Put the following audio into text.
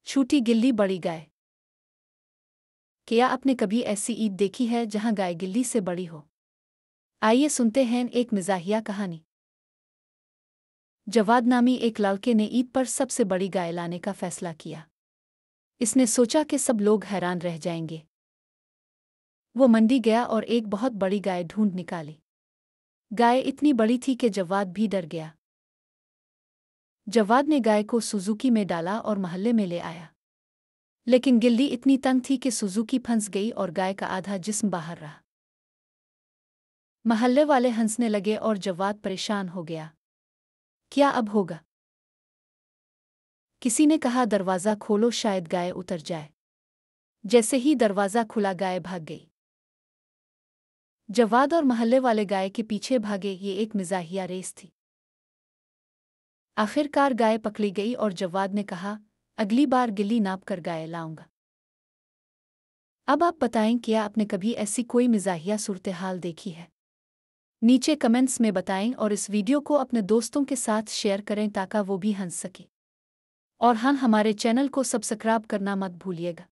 छोटी गिल्ली बड़ी गाय। क्या आपने कभी ऐसी ईद देखी है जहां गाय गिल्ली से बड़ी हो? आइए सुनते हैं एक मिजाहिया कहानी। जवाद नामी एक लड़के ने ईद पर सबसे बड़ी गाय लाने का फैसला किया। इसने सोचा कि सब लोग हैरान रह जाएंगे। वो मंडी गया और एक बहुत बड़ी गाय ढूंढ निकाली। गाय इतनी बड़ी थी कि जवाद भी डर गया। जवाद ने गाय को सुजुकी में डाला और मोहल्ले में ले आया। लेकिन गिल्ली इतनी तंग थी कि सुजुकी फंस गई और गाय का आधा जिस्म बाहर रहा। मोहल्ले वाले हंसने लगे और जवाद परेशान हो गया। क्या अब होगा? किसी ने कहा, दरवाज़ा खोलो, शायद गाय उतर जाए। जैसे ही दरवाज़ा खुला, गाय भाग गई। जवाद और मोहल्ले वाले गाय के पीछे भागे। ये एक मिजाहिया रेस थी। आखिरकार गाय पकड़ी गई और जवाद ने कहा, अगली बार गिल्ली नाप कर गाय लाऊंगा। अब आप बताएं, क्या आपने कभी ऐसी कोई मिजाहिया सूरत हाल देखी है? नीचे कमेंट्स में बताएं और इस वीडियो को अपने दोस्तों के साथ शेयर करें ताकि वो भी हंस सके। और हाँ, हमारे चैनल को सब्सक्राइब करना मत भूलिएगा।